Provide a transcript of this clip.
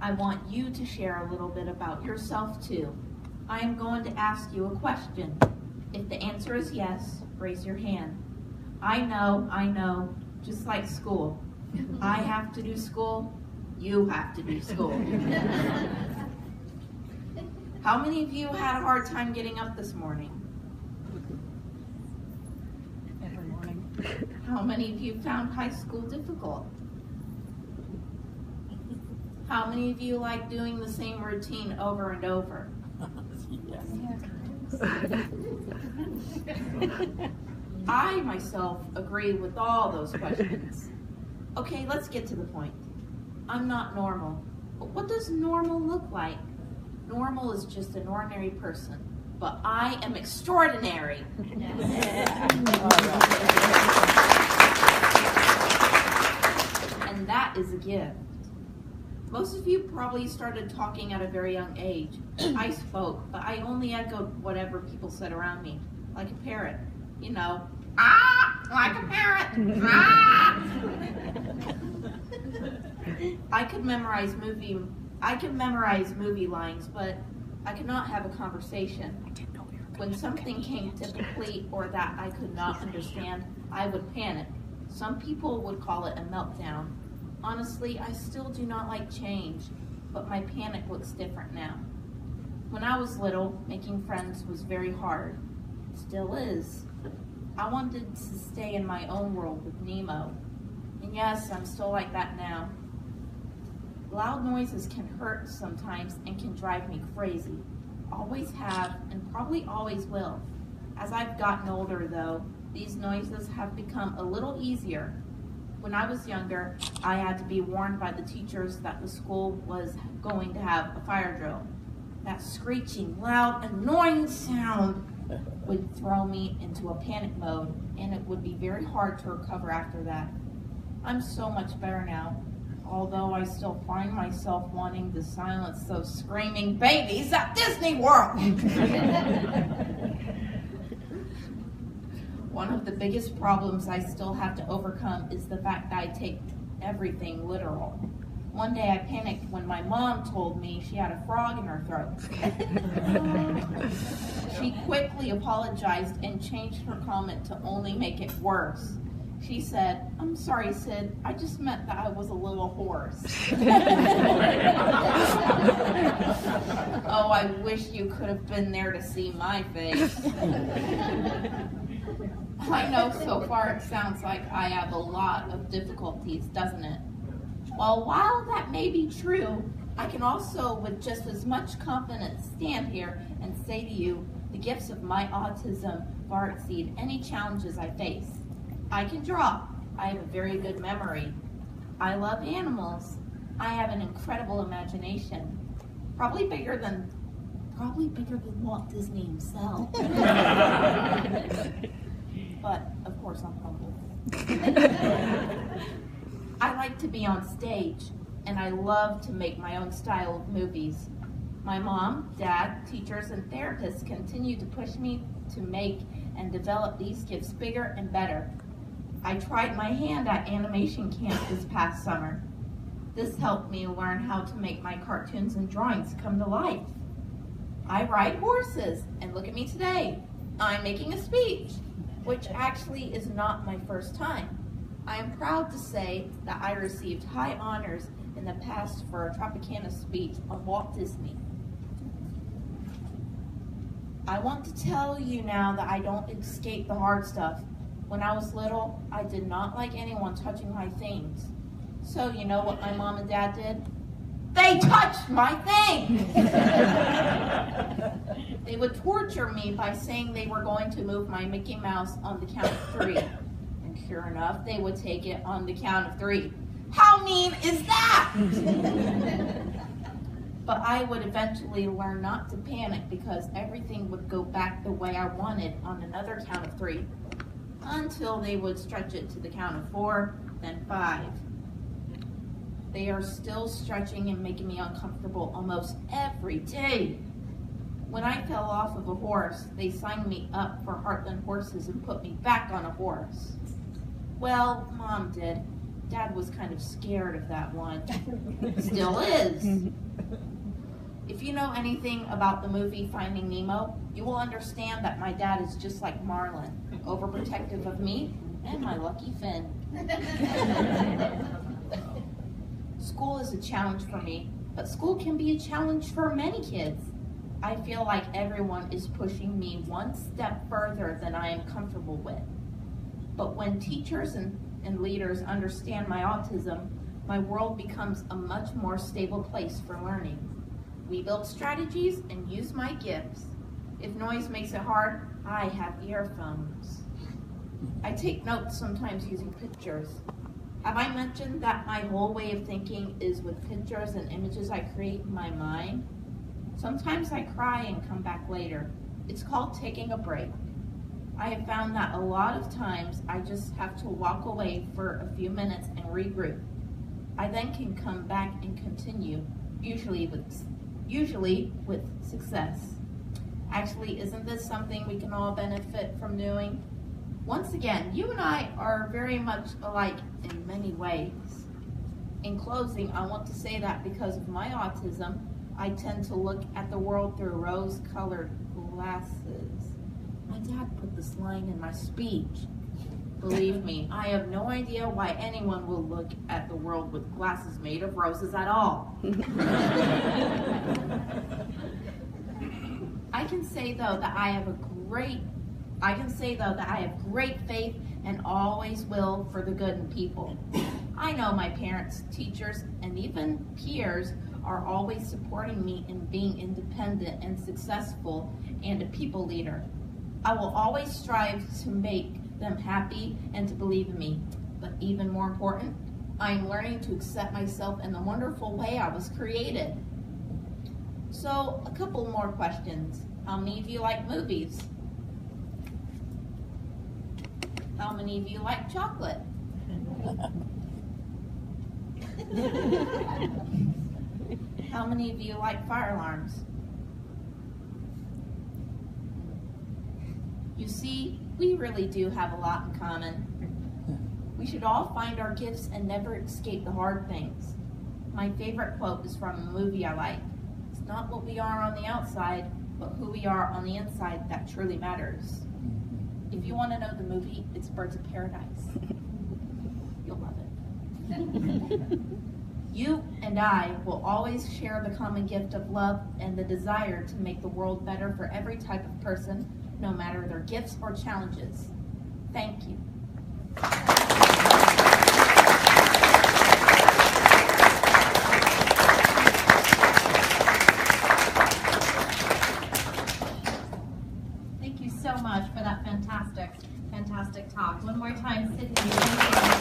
I want you to share a little bit about yourself too. I am going to ask you a question. If the answer is yes, raise your hand. I know, just like school. I have to do school, you have to do school. How many of you had a hard time getting up this morning? Every morning. How many of you found high school difficult? How many of you like doing the same routine over and over? I myself agree with all those questions. Okay, let's get to the point. I'm not normal. But what does normal look like? Normal is just an ordinary person, but I am extraordinary. And that is a gift. Most of you probably started talking at a very young age. I spoke, but I only echoed whatever people said around me, like a parrot. You know, like a parrot. I could memorize movie lines, but I could not have a conversation. When something came difficult or that I could not understand, I would panic. Some people would call it a meltdown. Honestly, I still do not like change, but my panic looks different now. When I was little, making friends was very hard. Still is. I wanted to stay in my own world with Nemo. And yes, I'm still like that now. Loud noises can hurt sometimes and can drive me crazy. Always have and probably always will. As I've gotten older though, these noises have become a little easier. When I was younger, I had to be warned by the teachers that the school was going to have a fire drill. That screeching, loud, annoying sound would throw me into a panic mode, and it would be very hard to recover after that. I'm so much better now, although I still find myself wanting to silence those screaming babies at Disney World. One of the biggest problems I still have to overcome is the fact that I take everything literal. One day I panicked when my mom told me she had a frog in her throat. She quickly apologized and changed her comment to only make it worse. She said, "I'm sorry, Sid, I just meant that I was a little hoarse." Oh, I wish you could have been there to see my face. I know so far it sounds like I have a lot of difficulties, doesn't it? Well, while that may be true, I can also, with just as much confidence, stand here and say to you, the gifts of my autism far exceed any challenges I face. I can draw. I have a very good memory. I love animals. I have an incredible imagination. Probably bigger than Walt Disney himself. But, of course, I'm humble. I like to be on stage, and I love to make my own style of movies. My mom, dad, teachers, and therapists continue to push me to make and develop these gifts bigger and better. I tried my hand at animation camp this past summer. This helped me learn how to make my cartoons and drawings come to life. I ride horses, and look at me today. I'm making a speech, which actually is not my first time. I am proud to say that I received high honors in the past for a Tropicana speech on Walt Disney. I want to tell you now that I don't escape the hard stuff. When I was little, I did not like anyone touching my things. So you know what my mom and dad did? They touched my thing! They would torture me by saying they were going to move my Mickey Mouse on the count of 3. And sure enough, they would take it on the count of 3. How mean is that? But I would eventually learn not to panic because everything would go back the way I wanted on another count of 3. Until they would stretch it to the count of 4, then 5. They are still stretching and making me uncomfortable almost every day. When I fell off of a horse, they signed me up for Heartland Horses and put me back on a horse. Well, Mom did. Dad was kind of scared of that one. Still is. If you know anything about the movie Finding Nemo, you will understand that my dad is just like Marlin, overprotective of me and my lucky Finn. School is a challenge for me, but school can be a challenge for many kids. I feel like everyone is pushing me one step further than I am comfortable with. But when teachers and leaders understand my autism, my world becomes a much more stable place for learning. We build strategies and use my gifts. If noise makes it hard, I have earphones. I take notes sometimes using pictures. Have I mentioned that my whole way of thinking is with pictures and images I create in my mind? Sometimes I cry and come back later. It's called taking a break. I have found that a lot of times I just have to walk away for a few minutes and regroup. I then can come back and continue, usually with success. Actually, isn't this something we can all benefit from doing? Once again, you and I are very much alike in many ways. In closing, I want to say that because of my autism, I tend to look at the world through rose-colored glasses. My dad put this line in my speech. Believe me, I have no idea why anyone will look at the world with glasses made of roses at all. I can say though that I have great faith and always will for the good in people. I know my parents, teachers, and even peers are always supporting me in being independent and successful and a people leader. I will always strive to make them happy and to believe in me. But even more important, I am learning to accept myself in the wonderful way I was created. So, a couple more questions. How many of you like movies? How many of you like chocolate? How many of you like fire alarms? You see, we really do have a lot in common. We should all find our gifts and never escape the hard things. My favorite quote is from a movie I like. It's not what we are on the outside, but who we are on the inside that truly matters. If you want to know the movie, it's Birds of Paradise. You'll love it. You and I will always share the common gift of love and the desire to make the world better for every type of person, no matter their gifts or challenges. Thank you. Thank you so much for that fantastic talk. One more time, Sydney.